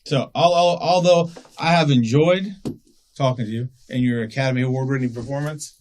So, although I have enjoyed talking to you and your Academy Award-winning performance,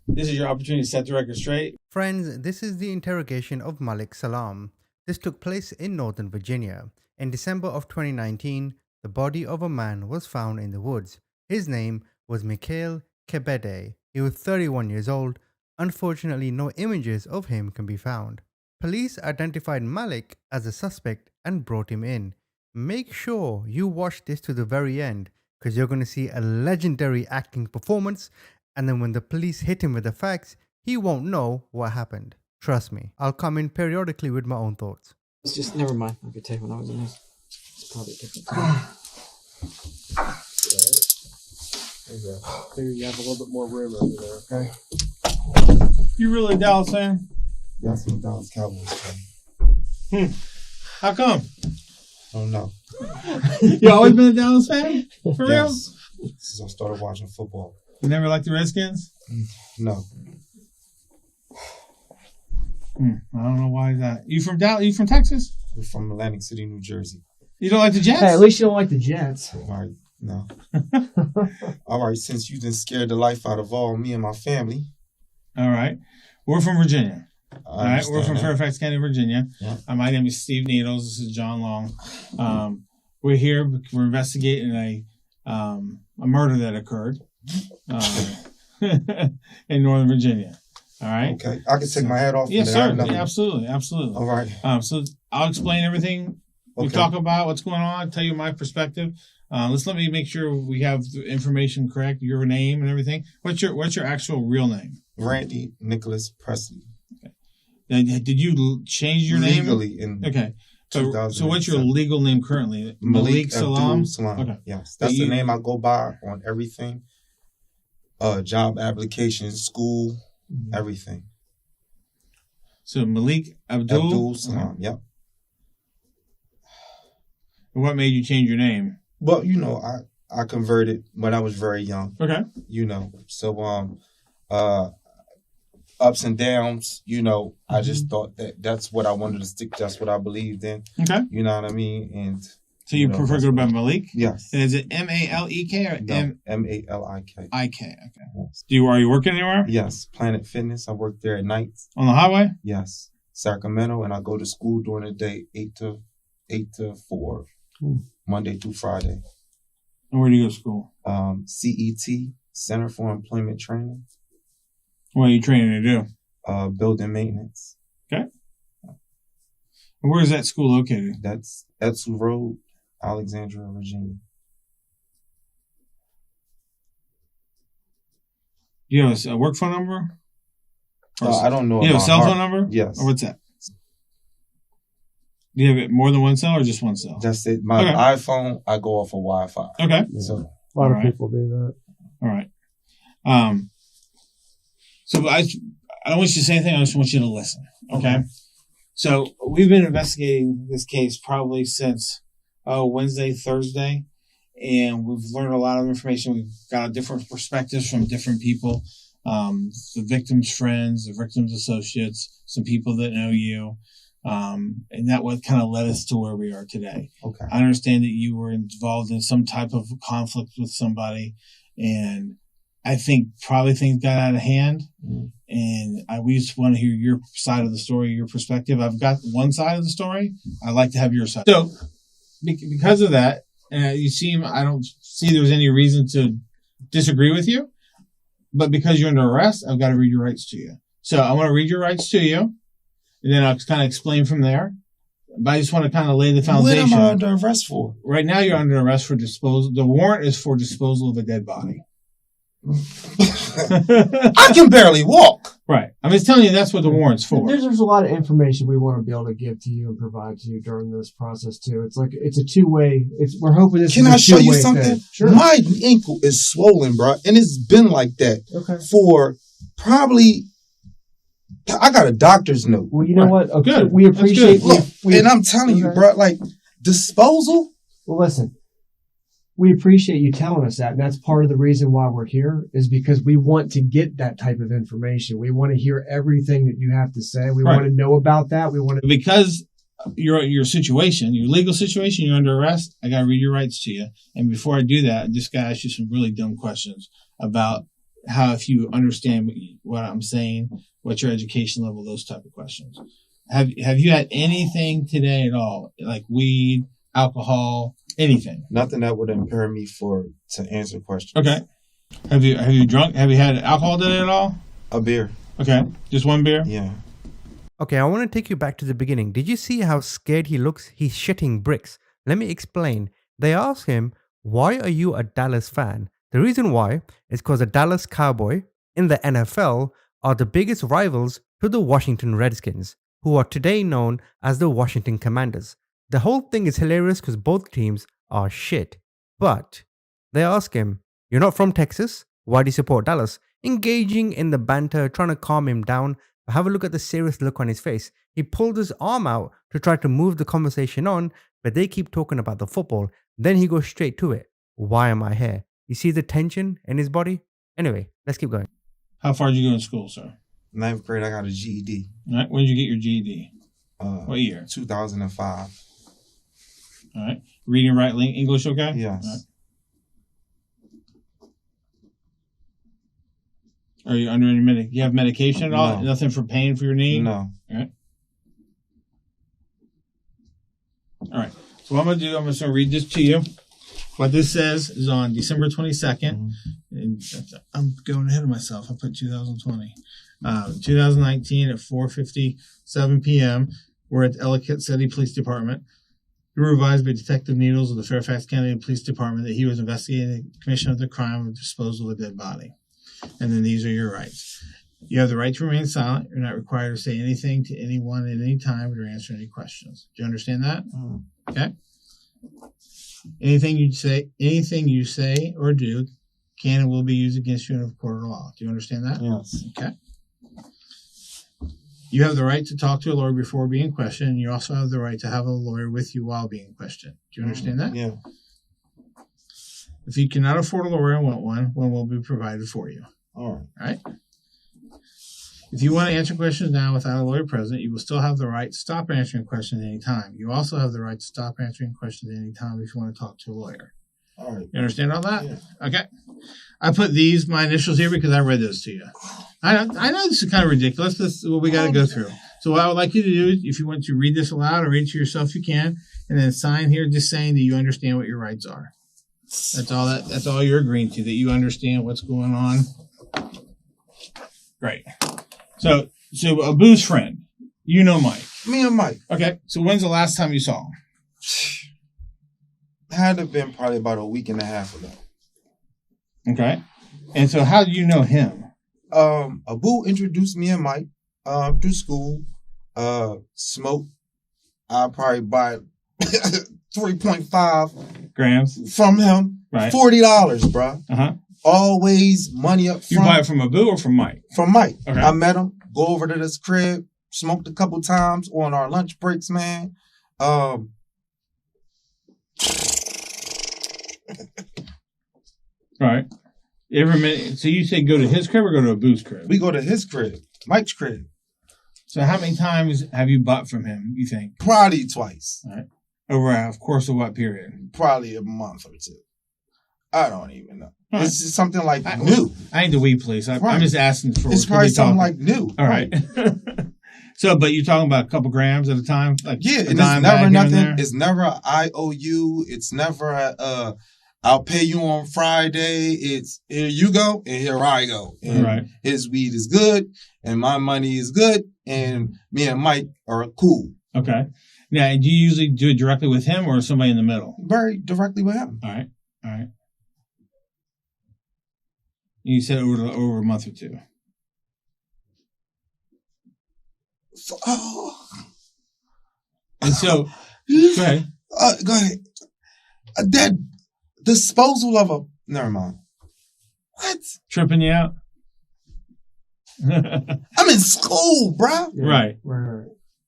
this is your opportunity to set the record straight. Friends, this is the interrogation of Malik Salam. This took place in Northern Virginia. In December of 2019, the body of a man was found in the woods. His name was Micale Kebede. He was 31 years old. Unfortunately, no images of him can be found. Police identified Malik as a suspect and brought him in. Make sure you watch this to the very end, because you're going to see a legendary acting performance, and then when the police hit him with the facts, he won't know what happened. Trust me, I'll come in periodically with my own thoughts. It's just, never mind. I could take when I was in this. It's probably different. Alright. Figure you have a little bit more room over there, okay? You really a Dallas fan? Yes, I'm a Dallas Cowboys fan. How come? I don't know. You always been a Dallas fan? For real? Yes. Since I started watching football. You never liked the Redskins? No. I don't know why that. You from Dallas? You from Texas? We're from Atlantic City, New Jersey. You don't like the Jets? Hey, at least you don't like the Jets. All right, no. All right, since you done scared the life out of all me and my family. All right. We're from Virginia. All right. We're from that. Fairfax County, Virginia. Yeah. My name is Steve Needles. This is John Long. We're here. We're investigating a murder that occurred in Northern Virginia. All right. Okay, I can take my hat off. Yes, sir. Yeah, absolutely. All right. So I'll explain everything. We talk about what's going on. Tell you my perspective. Let me make sure we have the information correct. Your name and everything. What's your actual real name? Randy Nicholas Presley. Okay. Did you change your name legally in? Okay. So what's your legal name currently? Malik Salam. Salam. Okay. Yes, that's the name I go by on everything. Job applications, school, everything. So Malik Abdul Salam. Yep. What made you change your name? Well, I converted when I was very young. Okay. So ups and downs. I just thought that's what I wanted to stick. That's what I believed in. Okay. You know what I mean? And so you prefer to go by Malik? Yes. And is it Malek or Malik? Okay. Yes. Are you working anywhere? Yes. Planet Fitness. I work there at night. On the highway? Yes. Sacramento, and I go to school during the day, 8 to 4, Monday through Friday. And where do you go to school? CET, Center for Employment Training. What are you training to do? Building maintenance. Okay. And where is that school located? That's Etzel Road, Alexandria, Virginia. Do you have a work phone number? I don't know. You have a cell phone number? Yes. Or what's that? Do you have more than one cell or just one cell? That's it. My iPhone, I go off of Wi-Fi. Okay. So a lot of people do that. All right. So I don't want you to say anything. I just want you to listen. Okay. So we've been investigating this case probably since Wednesday, Thursday, and we've learned a lot of information. We've got different perspectives from different people, the victim's friends, the victim's associates, some people that know you. And that what kind of led us to where we are today. Okay. I understand that you were involved in some type of conflict with somebody, and I think probably things got out of hand. And we just want to hear your side of the story, your perspective. I've got one side of the story. I'd like to have your side. So because of that, I don't see there's any reason to disagree with you, but because you're under arrest, I've got to read your rights to you. So I want to read your rights to you. And then I'll kind of explain from there. But I just want to kind of lay the foundation. What am I under arrest for? Right now, you're under arrest for disposal. The warrant is for disposal of a dead body. I can barely walk. Right. I'm just telling you that's what the warrant's for. There's a lot of information we want to be able to give to you and provide to you during this process too. It's a two-way. We're hoping this. Can is I a show you two-way something? thing. Sure. My ankle is swollen, bro, and it's been like that for probably. I got a doctor's note. Well, you know what? Okay, good. We appreciate. And I'm telling you, bro, like disposal. Well, listen. We appreciate you telling us that, and that's part of the reason why we're here, is because we want to get that type of information. We want to hear everything that you have to say. We want to know about that. We want to, because your situation, your legal situation, you're under arrest. I got to read your rights to you. And before I do that, I just got to ask you some really dumb questions about how, if you understand what I'm saying, what's your education level, those type of questions. Have you had anything today at all, like weed, alcohol, anything? Nothing that would impair me to answer questions. Okay. Have you drunk? Have you had alcohol today at all? A beer. Okay. Just one beer? Yeah. Okay, I want to take you back to the beginning. Did you see how scared he looks? He's shitting bricks. Let me explain. They asked him, why are you a Dallas fan? The reason why is because the Dallas Cowboy in the NFL are the biggest rivals to the Washington Redskins, who are today known as the Washington Commanders. The whole thing is hilarious because both teams are shit. But they ask him, you're not from Texas? Why do you support Dallas? Engaging in the banter, trying to calm him down. But have a look at the serious look on his face. He pulled his arm out to try to move the conversation on, but they keep talking about the football. Then he goes straight to it. Why am I here? You see the tension in his body? Anyway, let's keep going. How far did you go in school, sir? 9th grade, I got a GED. All right. When did you get your GED? What year? 2005. All right. Reading and writing English, okay? Yes. All right. Are you under any you have medication at all? No. Nothing for pain for your knee? No. All right. All right. So what I'm going to do, I'm just going to read this to you. What this says is on December 22nd. And I'm going ahead of myself. I put 2020. 2019 at 4:57 p.m. We're at the Ellicott City Police Department. We were advised by Detective Needles of the Fairfax County Police Department that he was investigating the commission of the crime of disposal of a dead body. And then these are your rights. You have the right to remain silent. You're not required to say anything to anyone at any time or answer any questions. Do you understand that? Okay. Anything you say or do can and will be used against you in a court of law. Do you understand that? Yes. Okay. You have the right to talk to a lawyer before being questioned, and you also have the right to have a lawyer with you while being questioned. Do you understand that? Yeah. If you cannot afford a lawyer and want one will be provided for you. All right. If you want to answer questions now without a lawyer present, you will still have the right to stop answering questions at any time. You also have the right to stop answering questions at any time if you want to talk to a lawyer. All right. You understand all that? Yeah. Okay. I put my initials here because I read those to you. I know this is kind of ridiculous. This is what we got to go through. So what I would like you to do, if you want to read this aloud or read it to yourself, you can, and then sign here just saying that you understand what your rights are. That's all you're agreeing to, that you understand what's going on. Great. So Abu's friend, you know Mike. Me and Mike. Okay. So when's the last time you saw him? Had to have been probably about a week and a half ago. Okay. And so how do you know him? Abu introduced me and Mike through school. Smoke. I probably buy 3.5 grams from him. Right. $40, bro. Uh-huh. Always money up front. You buy it from Abu or from Mike? From Mike. Okay. I met him, go over to this crib, smoked a couple times on our lunch breaks, man. Right. Every minute. So you say go to his crib or go to Abu's crib? We go to his crib, Mike's crib. So how many times have you bought from him, you think? Probably twice. All right. Over a course of what period? Probably a month or two. I don't even know. Right. It's just something like new. I ain't the weed police. I'm just asking for. It's probably something like new. All right. So, but you're talking about a couple grams at a time? Like yeah, and it's never nothing. It's never an IOU. It's never a I'll pay you on Friday. It's here you go and here I go. And right. His weed is good and my money is good and me and Mike are cool. Okay. Now, do you usually do it directly with him or somebody in the middle? Very directly with him. All right. All right. You said over a month or two. And so, go ahead. Go ahead. That disposal of a... Never mind. What? Tripping you out? I'm in school, bro. Right.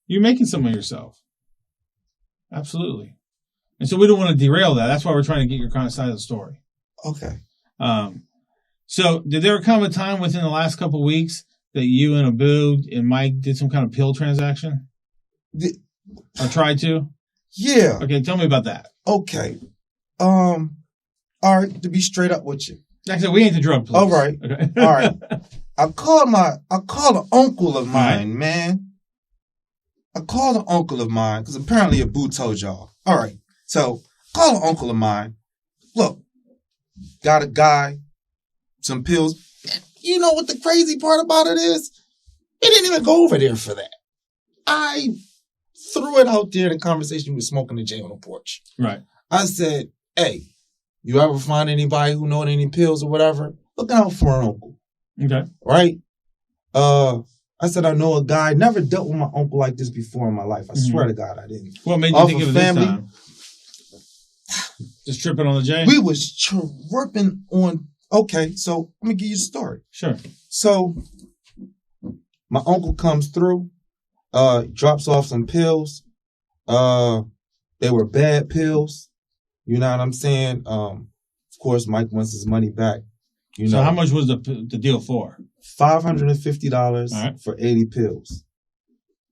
You're making something of yourself. Absolutely. And so we don't want to derail that. That's why we're trying to get your kind of side of the story. Okay. So did there come a time within the last couple of weeks that you and Abu and Mike did some kind of pill transaction? Or tried to? Yeah. Okay, tell me about that. Okay. All right, to be straight up with you. Actually, we ain't the drug police. All right. Okay. All right. I called an uncle of mine, man. I called an uncle of mine, because apparently a boo told y'all. All right. So, call an uncle of mine. Look, got a guy, some pills. You know what the crazy part about it is? He didn't even go over there for that. I threw it out there in a conversation we were smoking the J on the porch. Right. I said, hey, you ever find anybody who know any pills or whatever? Look out for an uncle. Okay. Right? I said, I know a guy. Never dealt with my uncle like this before in my life. I swear to God, I didn't. What made you think of it this time? Just tripping on the J? We was tripping on... Okay, so let me give you a story. Sure. So, my uncle comes through, drops off some pills. They were bad pills. You know what I'm saying? Of course, Mike wants his money back. So how much was the deal for? $550 for 80 pills.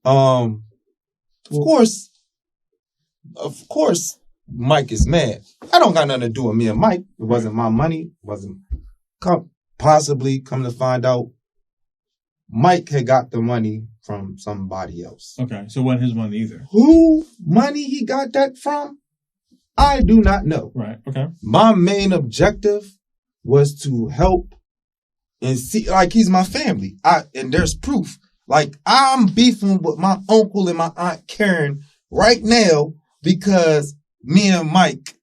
Of course, Mike is mad. I don't got nothing to do with me and Mike. It wasn't my money. Possibly come to find out, Mike had got the money from somebody else. Okay, so it wasn't his money either. Who money he got that from? I do not know. Right, okay. My main objective was to help and see, like, he's my family. And there's proof. Like, I'm beefing with my uncle and my aunt Karen right now because me and Mike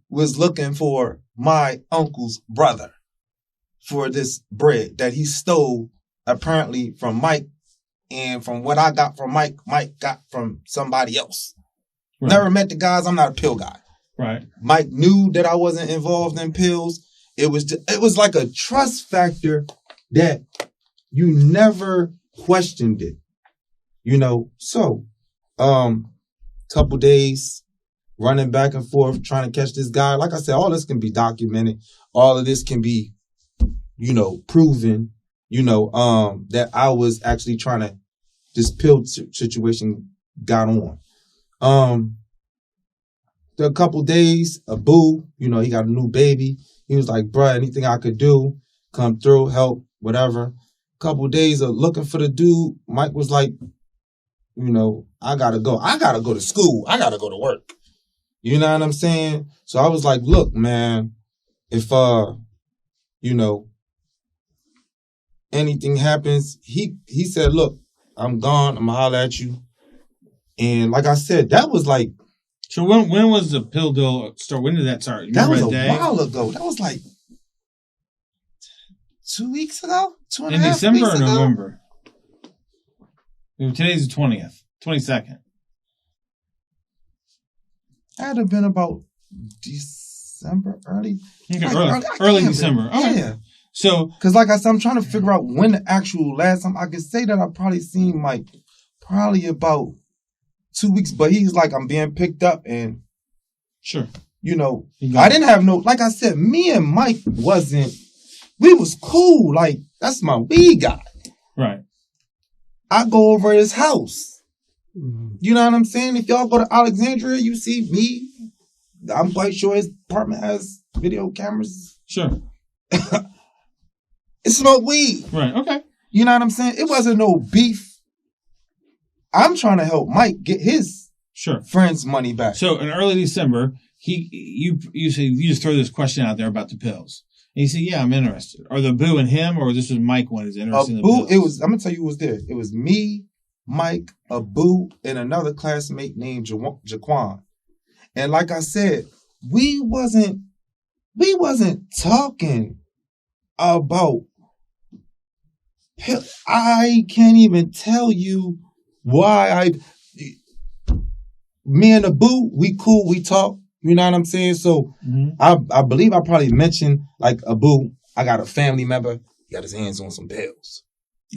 was looking for my uncle's brother for this bread that he stole apparently from Mike, and from what I got from Mike, Mike got from somebody else. Right. Never met the guys. I'm not a pill guy. Right. Mike knew that I wasn't involved in pills. It was like a trust factor that you never questioned it. You know, so couple days running back and forth trying to catch this guy. Like I said, all this can be documented. All of this can be, proven, that I was actually trying to, this pill situation got on. A couple days, a boo, he got a new baby. He was like, bruh, anything I could do, come through, help, whatever. Couple days of looking for the dude, Mike was like, I gotta go. I gotta go to school. I gotta go to work. You know what I'm saying? So I was like, look, man, if, anything happens, he said, look, I'm gone. I'm gonna holler at you. And like I said, that was like, so when was the pill deal start? When did that start? That was a while ago. That was like 2 weeks ago? 2.5 in December weeks or ago? November? Today's the 20th, 22nd. That would have been about December, early December. Okay. Yeah. So, because like I said, I'm trying to figure out when the actual last time I could say that I probably seen Mike probably about 2 weeks, but he's like, I'm being picked up and sure. I didn't have no, like I said, me and Mike we was cool. Like, that's my weed guy. Right. I go over his house. You know what I'm saying? If y'all go to Alexandria, you see me. I'm quite sure his apartment has video cameras. Sure. It smoked weed. Right, okay. You know what I'm saying? It wasn't no beef. I'm trying to help Mike get his friend's money back. So in early December, you say you just throw this question out there about the pills. And he said, yeah, I'm interested. Are the boo and him, or this was Mike when he's interested in the pills? I'm going to tell you who was there. It was me, Mike, Abu, and another classmate named Jaquan. And like I said, we wasn't talking about pills. I can't even tell you why me and Abu, we cool, we talk. You know what I'm saying? So I believe I probably mentioned, like, Abu, I got a family member, he got his hands on some pills.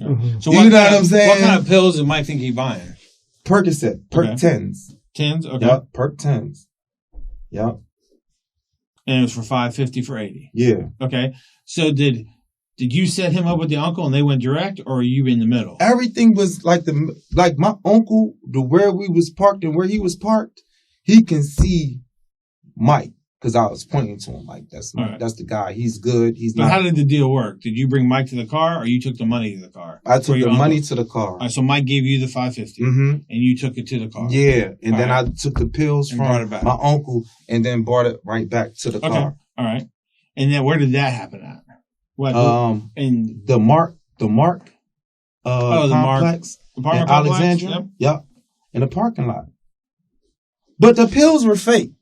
Mm-hmm. So what I'm saying? What kind of pills did Mike think he buying? Percocet, Perc 10s. 10s? Okay. Yep, Perc 10s. Yep. And it was for $550 for 80. Yeah. Okay. So did Did you set him up with the uncle and they went direct, or are you in the middle? Everything was like my uncle, where we was parked and where he was parked, he can see Mike because I was pointing to him like that's the guy. He's good. He's not. How did the deal work? Did you bring Mike to the car, or you took the money to the car? I took the money to the car. All right, so Mike gave you the $550, and you took it to the car. Yeah, and then I took the pills from my uncle and then brought it right back to the car. All right, and then where did that happen at? What? In the Mark complex in Alexandria. Yep, in the parking lot. But the pills were fake.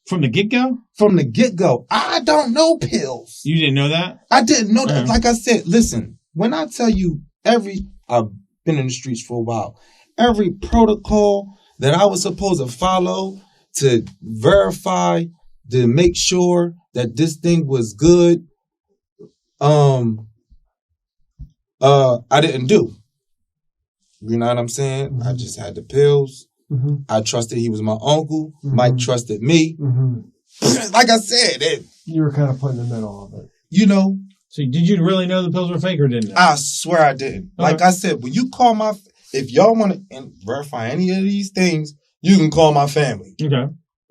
From the get-go? From the get-go. I don't know pills. You didn't know that? I didn't know that. Like I said, listen, when I tell you I've been in the streets for a while, every protocol that I was supposed to follow to verify, to make sure that this thing was good, I didn't do. You know what I'm saying? Mm-hmm. I just had the pills. Mm-hmm. I trusted he was my uncle. Mm-hmm. Mike trusted me. Mm-hmm. Like I said, you were kind of put in the middle of it. You know. So did you really know the pills were fake or didn't you? I swear I didn't. Okay. Like I said, when you call if y'all want to verify any of these things, you can call my family. Okay.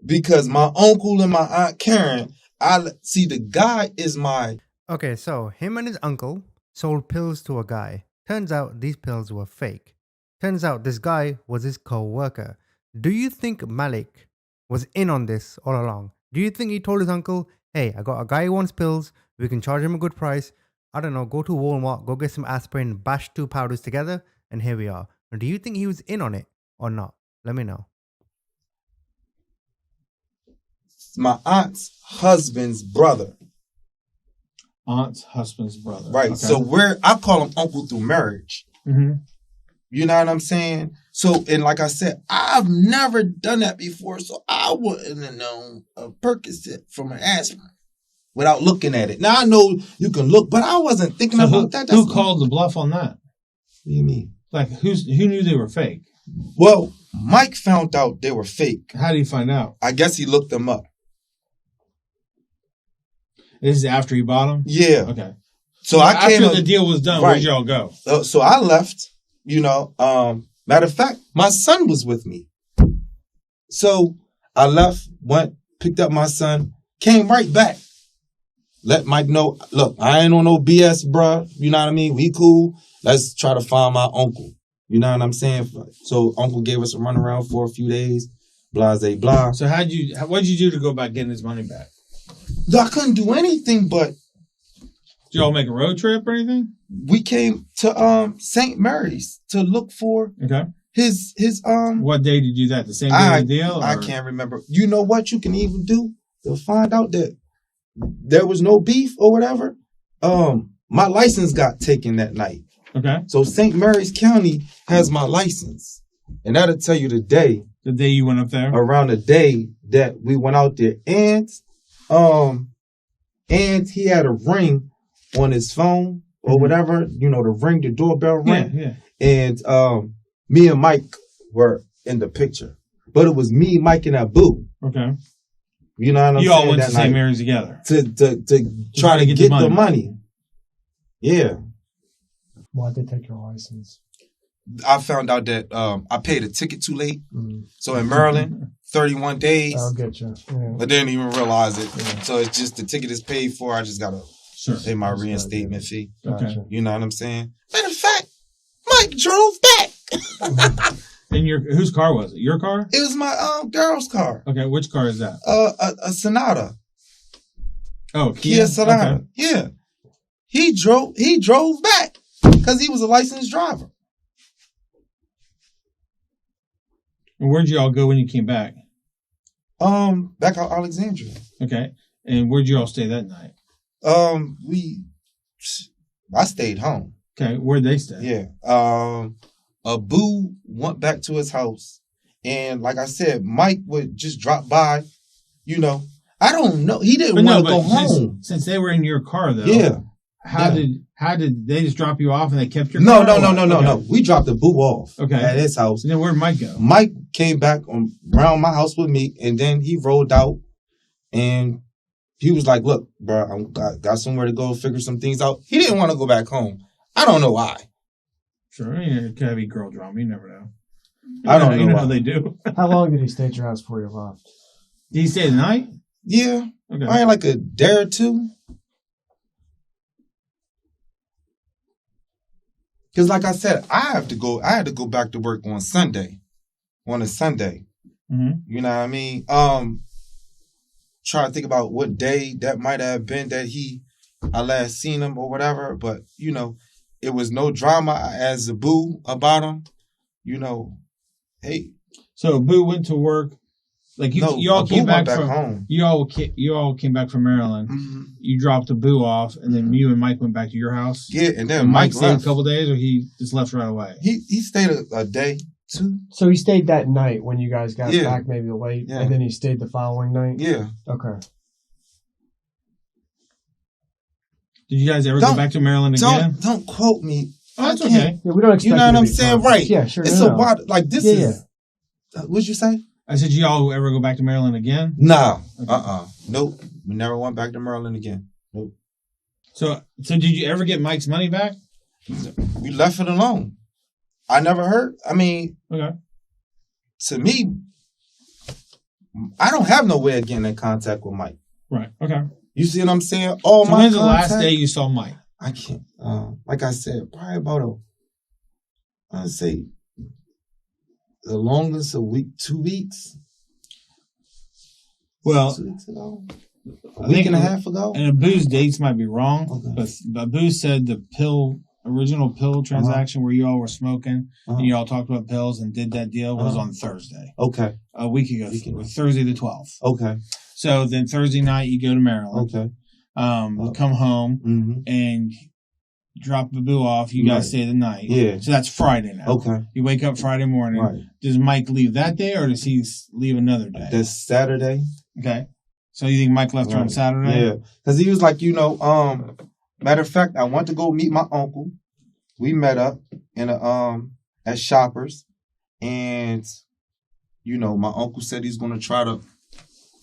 Because my uncle and my aunt Karen, the guy is my... Okay, so him and his uncle sold pills to a guy. Turns out these pills were fake. Turns out this guy was his co-worker. Do you think Malik was in on this all along? Do you think he told his uncle, hey, I got a guy who wants pills, we can charge him a good price, I don't know, go to Walmart, go get some aspirin, bash 2 powders together, and here we are. Or do you think he was in on it or not? Let me know. My aunt's husband's brother. Aunt's husband's brother. Right. Okay. So I call him uncle through marriage. Mm-hmm. You know what I'm saying? So, and like I said, I've never done that before, so I wouldn't have known a Percocet from an aspirin without looking at it. Now, I know you can look, but I wasn't thinking about that. Who called the bluff on that? What do you mean? Like, who knew they were fake? Well, Mike found out they were fake. How did he find out? I guess he looked them up. This is after he bought them? Yeah. Okay. So after the deal was done, where'd y'all go? So I left. You know, matter of fact, my son was with me. So I left, went, picked up my son, came right back. Let Mike know, look, I ain't on no BS, bruh. You know what I mean? We cool. Let's try to find my uncle. You know what I'm saying? So uncle gave us a runaround for a few days. Blah, blah, blah. So what'd you do to go about getting his money back? I couldn't do anything but. Did y'all make a road trip or anything? We came to St. Mary's to look for his What day did you do that? The same day of the deal? I can't remember. You know what you can even do to find out that there was no beef or whatever? My license got taken that night. Okay. So St. Mary's County has my license. And that'll tell you the day. The day you went up there? Around the day that we went out there. And he had a ring on his phone or whatever, you know, the doorbell ring. Yeah. And me and Mike were in the picture. But it was me, Mike, and Abu. Okay. You know what I'm saying? You all went to St. Mary's together. To try to get the money. Yeah. Why'd they take your license? I found out that I paid a ticket too late. Mm. So in Maryland, 31 days. I'll get you. Yeah. I didn't even realize it. Yeah. So it's just the ticket is paid for. I just got to pay my reinstatement fee. Okay. You know what I'm saying? Matter of fact, Mike drove back. And whose car was it? Your car? It was my girl's car. Okay, which car is that? A Sonata. Oh, Kia Sonata. Okay. Yeah. He drove back because he was a licensed driver. And where'd you all go when you came back? Back out Alexandria. Okay. And where'd you all stay that night? I stayed home. Okay. Where'd they stay? Yeah. Abu went back to his house. And like I said, Mike would just drop by, you know. I don't know. He didn't want to go home. Since they were in your car though. Yeah. How did they just drop you off and they kept your car? No. We dropped Abu off at his house. And then where'd Mike go? Mike came back around my house with me, and then he rolled out, and he was like, look, bro, I got somewhere to go figure some things out. He didn't want to go back home. I don't know why. Sure, it could be girl drama. You never know. I don't know. You know why. how they do. How long did he stay at your house before you left? Did he stay the night? Yeah. Okay. I had like a day or two. Because like I said, I had to go back to work on a Sunday. Mm-hmm. You know what I mean? Try to think about what day that might have been that I last seen him or whatever. But, you know, it was no drama as a boo about him. You know, hey. So Boo went to work. Like you all came back from home. You all came back from Maryland. Mm-hmm. You dropped the Boo off, and then you and Mike went back to your house. Yeah, and then Mike stayed a couple of days, or he just left right away. He stayed a day, two. So he stayed that night when you guys got back, maybe late, and then he stayed the following night. Yeah. Okay. Did you guys ever go back to Maryland again? Don't quote me. Oh, that's okay. Yeah, we don't expect. You know what I'm saying, right? Yeah, sure. It's a wild, like this is. What'd you say? I said, y'all ever go back to Maryland again? Nah. Okay. Nope. We never went back to Maryland again. Nope. So did you ever get Mike's money back? We left it alone. I never heard. I mean, okay. To me, I don't have no way of getting in contact with Mike. Right. Okay. You see what I'm saying? So when's the last day you saw Mike? I can't. Like I said, probably about I'd say the longest a week, 2 weeks. Well, 2 weeks ago, a week and a half ago. And Boo's dates might be wrong, but Boo said the original pill transaction where you all were smoking and you all talked about pills and did that deal was on Thursday. Okay. A week ago, Thursday the 12th. Okay. So then Thursday night you go to Maryland. Okay. Come home and drop the Boo off. You guys stay the night. Yeah. So that's Friday now. Okay. You wake up Friday morning. Right. Does Mike leave that day or does he leave another day? That's Saturday. Okay. So you think Mike left on Saturday? Yeah. Because he was like, matter of fact, I went to go meet my uncle. We met up in at Shoppers. And, my uncle said he's going to try to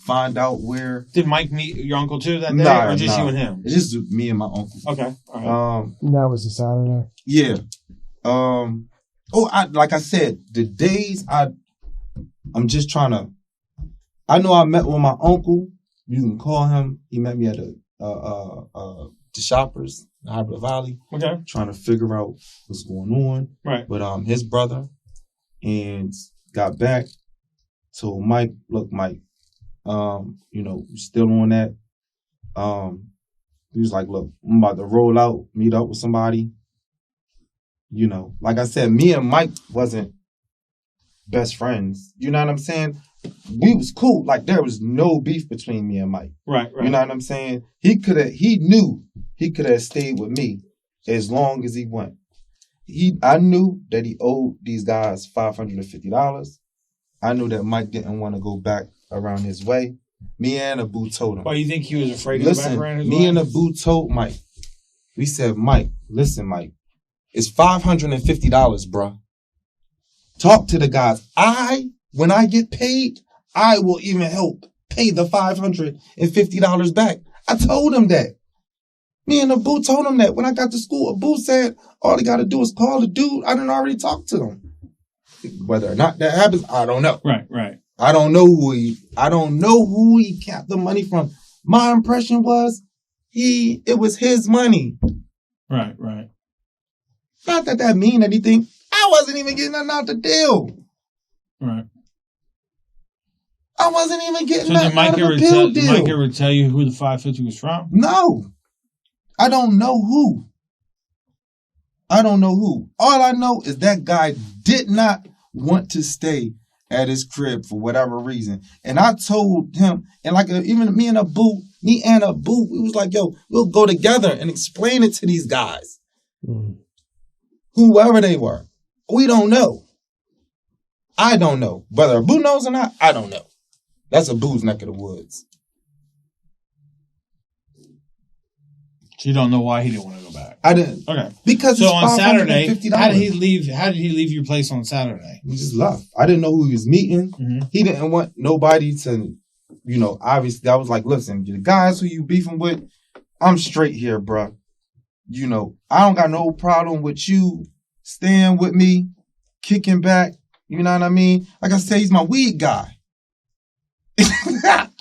find out where. Did Mike meet your uncle too that day, or just you and him? It's just me and my uncle. Okay. All right. That was a Saturday. Yeah. Like I said, the days I'm just trying to. I know I met with my uncle. You can call him. He met me at the Shoppers, Harbor Valley. Okay. Trying to figure out what's going on. Right. With his brother, and got back. Told Mike, look, Mike. Still on that. He was like, look, I'm about to roll out, meet up with somebody. Like I said, me and Mike wasn't best friends. You know what I'm saying? We was cool. Like there was no beef between me and Mike. Right. You know what I'm saying? He knew he could have stayed with me as long as he went. I knew that he owed these guys $550. I knew that Mike didn't want to go back around his way. Me and Abu told him. Why you think he was afraid to go back around his way? Me and Abu told Mike. We said, Mike, listen, Mike, it's $550, bro. Talk to the guys. When I get paid, I will even help pay the $550 back. I told him that. Me and Abu told him that. When I got to school, Abu said, all he got to do is call the dude. I didn't already talk to him. Whether or not that happens, I don't know. Right. I don't know who he kept the money from. My impression was it was his money. Right. Not that mean anything. I wasn't even getting nothing out the deal. Right. I wasn't even getting so nothing out of the deal. Did Mike ever tell you who the $550 was from? No. I don't know who. All I know is that guy did not want to stay at his crib for whatever reason. And I told him, and even me and Abu, we was like, yo, we'll go together and explain it to these guys. Whoever they were. We don't know. I don't know. Whether Abu knows or not, I don't know. That's Abu's neck of the woods. So you don't know why he didn't want to go back? I didn't. Okay. Because so on Saturday, how did he leave? leave your place on Saturday? He just left. I didn't know who he was meeting. Mm-hmm. He didn't want nobody to obviously I was like, listen, the guys who you beefing with, I'm straight here, bro. I don't got no problem with you staying with me, kicking back. You know what I mean? Like I said, he's my weed guy.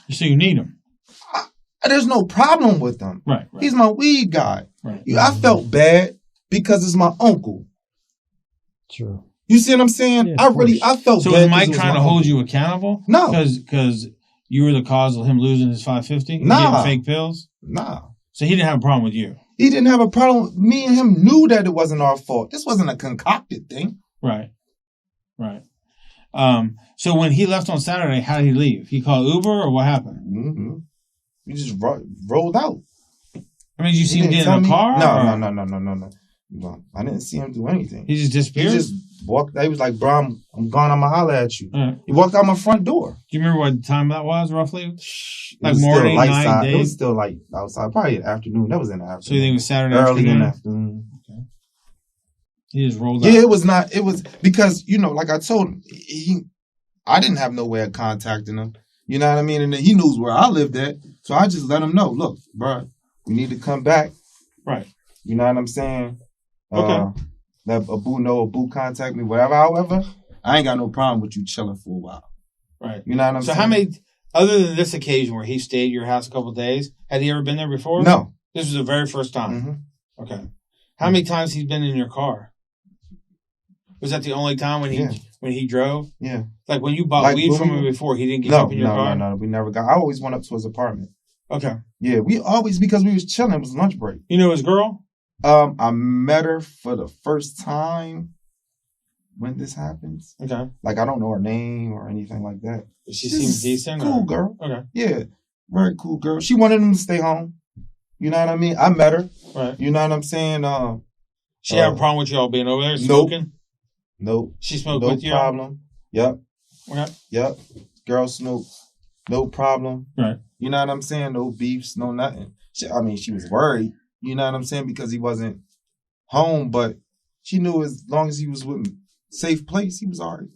So you need him. There's no problem with him. Right. He's my weed guy. Right. I felt bad because it's my uncle. True. You see what I'm saying? Yeah, I felt so bad. So is Mike trying to hold you accountable? No. Because you were the cause of him losing his 550? Nah. Getting fake pills? Nah. So he didn't have a problem with you? He didn't have a problem. Me and him knew that it wasn't our fault. This wasn't a concocted thing. Right. So when he left on Saturday, how did he leave? He called Uber or what happened? Mm-hmm. He just rolled out. I mean, did you see him get in a car? No. I didn't see him do anything. He just disappeared? He just walked. He was like, bro, I'm gone. I'm going to holler at you. Right. He walked out my front door. Do you remember what time that was, roughly? Like was morning, night, day? It was still light outside. Probably afternoon. That was in the afternoon. So you think it was Saturday early afternoon? in the afternoon. Okay. He just rolled out. Yeah, it was because, like I told him, I didn't have no way of contacting him. You know what I mean? And then he knows where I lived at. So I just let him know, look, bro, we need to come back. Right. You know what I'm saying? Okay. Let Abu contact me, whatever. However, I ain't got no problem with you chilling for a while. Right. You know what I'm saying? So how many, other than this occasion where he stayed at your house a couple of days, had he ever been there before? No. This was the very first time? Mm-hmm. Okay. How many times he's been in your car? Was that the only time when he drove? Yeah. Like when you bought weed from him before, he didn't get up in your car? No. We never got. I always went up to his apartment. Okay. Yeah, we always, because we was chilling. It was lunch break. You know his girl? I met her for the first time when this happens. Okay. Like, I don't know her name or anything like that. She seems decent? Cool girl. Okay. Yeah. Very cool girl. She wanted him to stay home. You know what I mean? I met her. Right. You know what I'm saying? She had a problem with y'all being over there smoking? Nope. She smoked with you? No problem. Yep. Okay. Yep. Girl smoked. No problem. Right. You know what I'm saying? No beefs, no nothing. She was worried. You know what I'm saying? Because he wasn't home, but she knew as long as he was with a safe place, he was all right.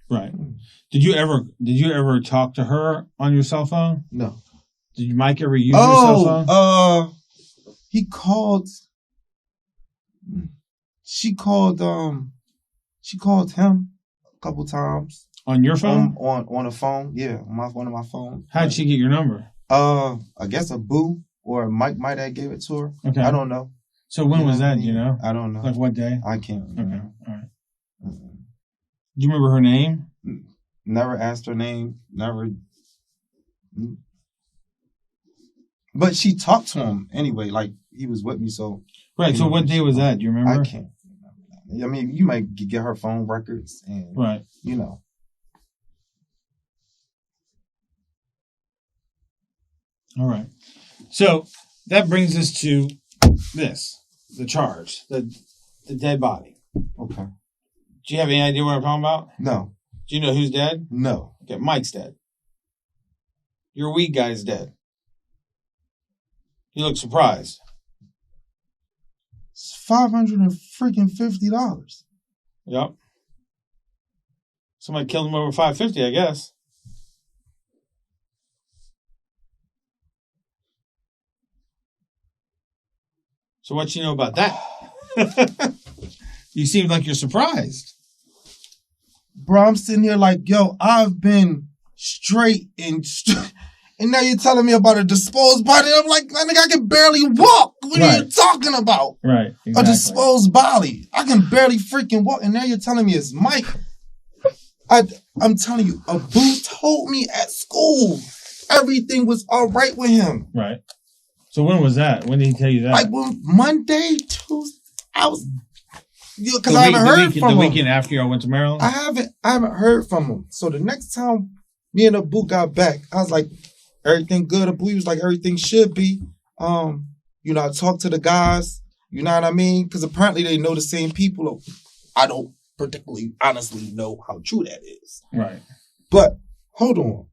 Right. Did you ever talk to her on your cell phone? No. Did Mike ever use your cell phone? He called. She called him a couple times. On your phone? On a phone, yeah, on one of my phones. How did she get your number? I guess a boo or Mike might have gave it to her. Okay. I don't know. So when was that, do you know? I don't know. Like what day? I can't remember. Okay, all right. Do you remember her name? Never asked her name. Never. But she talked to him anyway, like he was with me, so. Right, so what day was that? Do you remember? I can't remember. I mean, you might get her phone records and, right. All right. So that brings us to the charge, the dead body. Okay. Do you have any idea what I'm talking about? No. Do you know who's dead? No. Okay, Mike's dead. Your weed guy's dead. You look surprised. It's $550. Yep. Somebody killed him over $550, I guess. So what you know about that? You seem like you're surprised. Bro, I'm sitting here like, yo, I've been straight and now you're telling me about a disposed body. I'm like, I think I can barely walk. What are you talking about? Right. Exactly. A disposed body. I can barely freaking walk. And now you're telling me it's Mike. I'm telling you, Abu told me at school everything was all right with him. Right. So when was that? When did he tell you that? Like Monday, Tuesday. Because I haven't heard from him. The weekend after y'all went to Maryland? I haven't heard from him. So the next time me and Abu got back, I was like, everything good. Abu was like, everything should be. I talked to the guys. You know what I mean? Because apparently they know the same people. I don't particularly honestly know how true that is. Right. But hold on.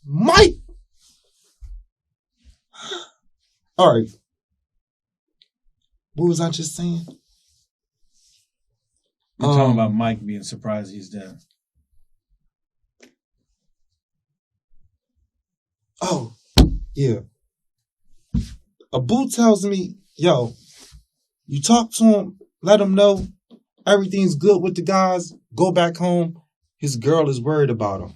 Mike. All right. What was I just saying? You're talking about Mike being surprised he's dead. Oh, yeah. Abu tells me, yo, you talk to him, let him know everything's good with the guys, go back home. His girl is worried about him.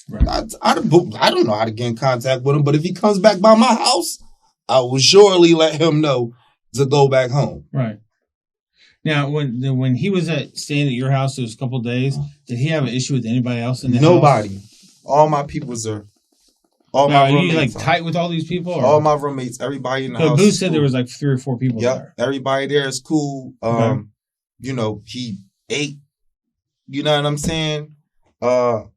Right. I don't know how to get in contact with him, but if he comes back by my house, I will surely let him know to go back home. Right. Now, when he was staying at your house those couple of days, did he have an issue with anybody else in the house? Nobody. All my peoples are. All now, my roommates. Are you tight with all these people? Or? All my roommates, everybody in the house. Boo said there was 3 or 4 people there. Everybody there is cool. Okay. He ate. You know what I'm saying? So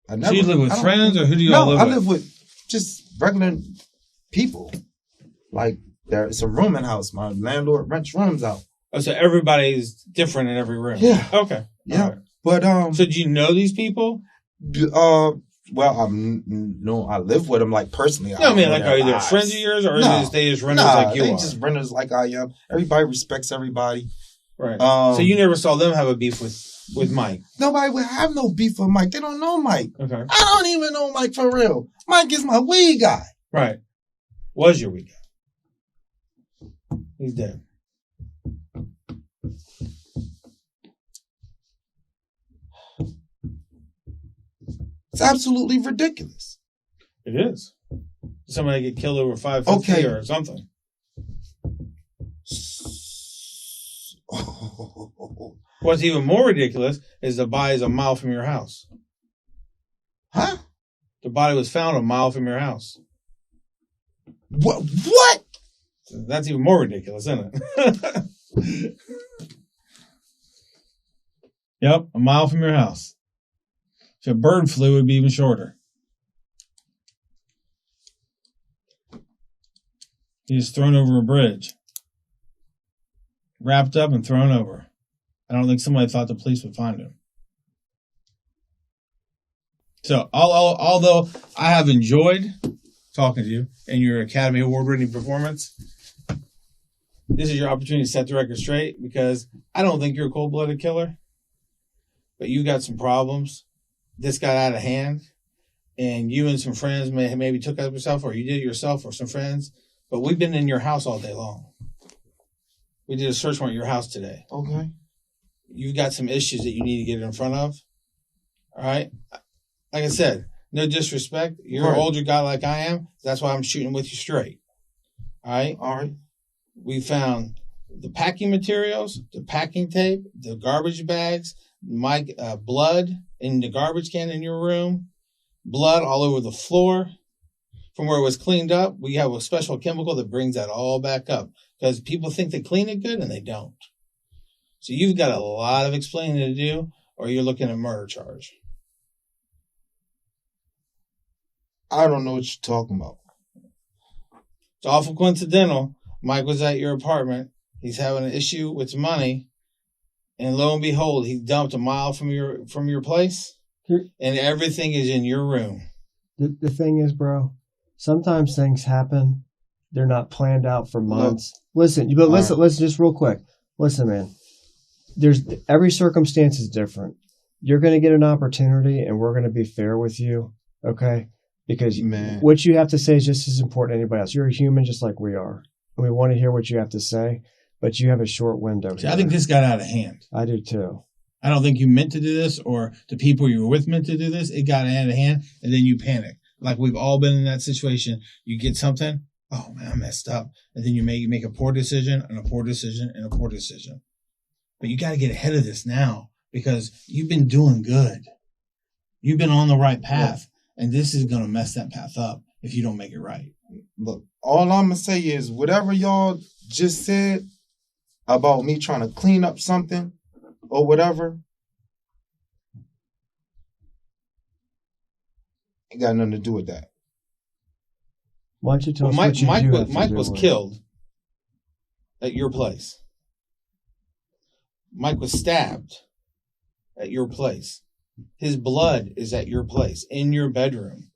you live with friends, or who do you all live with? I live with just regular people. Like, it's a rooming house. My landlord rents rooms out. Oh, so everybody's different in every room. Yeah. Okay. Yeah. Right. But so do you know these people? Well, I live with them personally. No, I mean, are they friends of yours, or they just renters like you are? They just renters like I am. Everybody respects everybody. Right. So you never saw them have a beef with Mike? Nobody would have no beef with Mike. They don't know Mike. Okay. I don't even know Mike for real. Mike is my weed guy. Right. Was your weed guy. He's dead. It's absolutely ridiculous. It is. Somebody get killed over 550 or something. What's even more ridiculous is the body is a mile from your house. Huh? The body was found a mile from your house. What? That's even more ridiculous, isn't it? Yep, a mile from your house. If a bird flew, it would be even shorter. He was thrown over a bridge. Wrapped up and thrown over. I don't think somebody thought the police would find him. So, although I have enjoyed talking to you and your Academy Award-winning performance, this is your opportunity to set the record straight, because I don't think you're a cold-blooded killer, but you got some problems. This got out of hand, and you and some friends maybe took up yourself, or you did it yourself, or some friends, but we've been in your house all day long. We did a search warrant at your house today. Okay. You've got some issues that you need to get in front of. All right? Like I said, no disrespect. You're an older guy like I am. That's why I'm shooting with you straight. All right? All right. We found the packing materials, the packing tape, the garbage bags, blood in the garbage can in your room, blood all over the floor. From where it was cleaned up, we have a special chemical that brings that all back up, because people think they clean it good and they don't. So you've got a lot of explaining to do, or you're looking at a murder charge. I don't know what you're talking about. It's awful coincidental. Mike was at your apartment. He's having an issue with money, and lo and behold, he dumped a mile from your place, and everything is in your room. The thing is, bro, sometimes things happen. They're not planned out for months. Listen just real quick. Listen, man. Every circumstance is different. You're going to get an opportunity, and we're going to be fair with you, okay? Because what you have to say is just as important to anybody else. You're a human just like we are, and we want to hear what you have to say, but you have a short window. See, I think this got out of hand. I do too. I don't think you meant to do this, or the people you were with meant to do this. It got out of hand, and then you panic. Like we've all been in that situation. You get something, oh man, I messed up. And then you make a poor decision, and a poor decision, and a poor decision. But you got to get ahead of this now, because you've been doing good. You've been on the right path, and this is going to mess that path up if you don't make it right. Look, all I'm going to say is whatever y'all just said about me trying to clean up something or whatever, ain't got nothing to do with that. Why don't you tell us what you do? Mike was killed at your place. Mike was stabbed at your place. His blood is at your place, in your bedroom.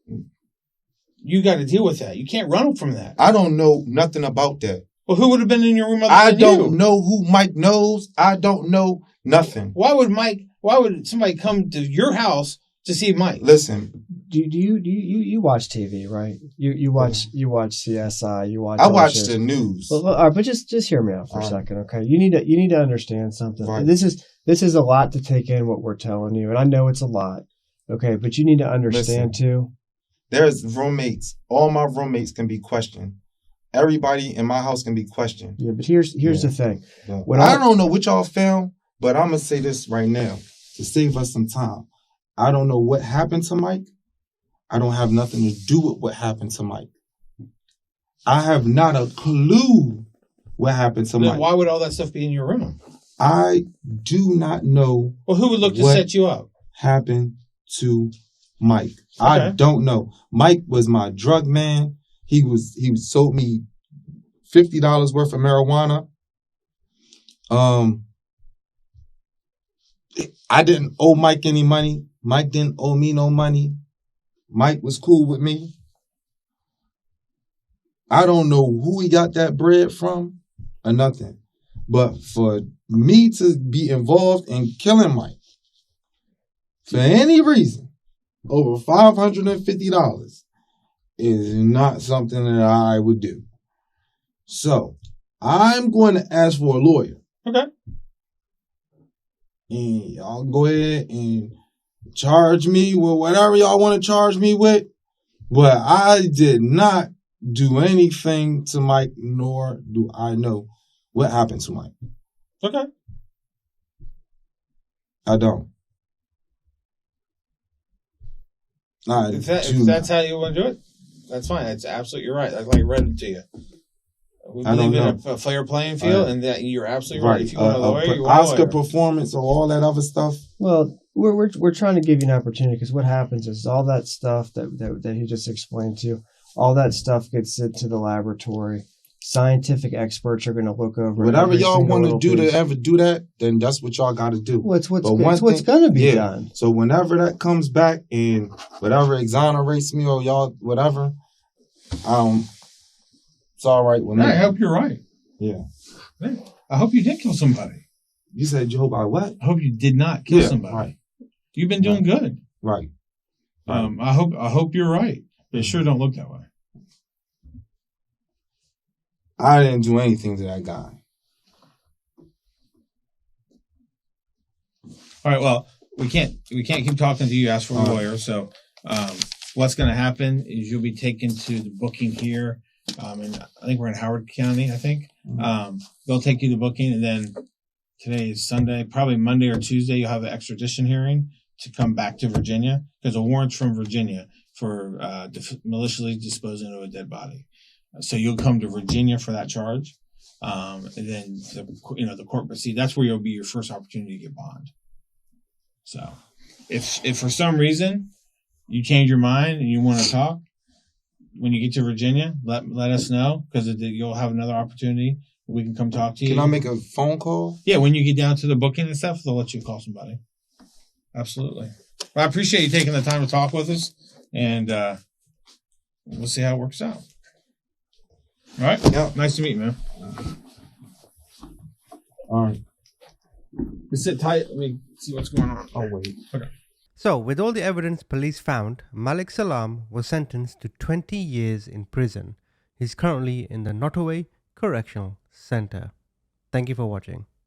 You got to deal with that. You can't run from that. I don't know nothing about that. Well, who would have been in your room other than you? I don't know who Mike knows. I don't know nothing. Why would somebody come to your house to see Mike. Listen, Do you watch TV, right? You watch CSI. You watch. I all watch this. the news. Well, all right, but just hear me out for a second, okay? You need to understand something. Right. This is a lot to take in what we're telling you, and I know it's a lot, okay? But you need to understand too. There's roommates. All my roommates can be questioned. Everybody in my house can be questioned. Yeah, but here's the thing. When I don't know what y'all found, but I'm gonna say this right now to save us some time. I don't know what happened to Mike. I don't have nothing to do with what happened to Mike. I have not a clue what happened to Mike. Why would all that stuff be in your room? I do not know. Well, who would look to set you up? Happened to Mike. Okay. I don't know. Mike was my drug man. He sold me $50 worth of marijuana. I didn't owe Mike any money. Mike didn't owe me no money. Mike was cool with me. I don't know who he got that bread from or nothing. But for me to be involved in killing Mike for any reason over $550 is not something that I would do. So I'm going to ask for a lawyer. Okay. And y'all go ahead and charge me with whatever y'all want to charge me with. But I did not do anything to Mike, nor do I know what happened to Mike. Okay. I don't. If that's how you want to do it, that's fine. That's absolutely right. That's like read it to you. We believe in a fair playing field, and that you're absolutely right. If you want a lawyer, you want a Oscar lawyer. performance or all that other stuff. Well, we're trying to give you an opportunity, because what happens is all that stuff that he just explained to you, all that stuff gets sent to the laboratory. Scientific experts are going to look over whatever y'all want to do to ever do that, then that's what y'all got to do. What's going to be done. So whenever that comes back and whatever exonerates me or y'all whatever, it's all right. I hope you're right. Yeah. I hope you did kill somebody. You said you hope I what? I hope you did not kill somebody. Right. You've been doing good. Right. I hope you're right. It sure don't look that way. I didn't do anything to that guy. All right. Well, we can't keep talking to you. Ask for a lawyer. So, what's going to happen is you'll be taken to the booking here. And I think we're in Howard County. I think they'll take you to booking, and then today is Sunday. Probably Monday or Tuesday, you'll have an extradition hearing to come back to Virginia, because a warrant's from Virginia for maliciously disposing of a dead body. So you'll come to Virginia for that charge, and then the court proceed. That's where you'll be your first opportunity to get bond. So, if for some reason you change your mind and you want to talk, when you get to Virginia, let us know, because you'll have another opportunity. We can come talk to you. Can I make a phone call? Yeah, when you get down to the booking and stuff, they'll let you call somebody. Absolutely. Well, I appreciate you taking the time to talk with us, and we'll see how it works out. All right? Yeah. Nice to meet you, man. All right. Just sit tight. Let me see what's going on. I'll wait. Okay. So, with all the evidence police found, Malik Salam was sentenced to 20 years in prison. He's currently in the Nottoway Correctional Center. Thank you for watching.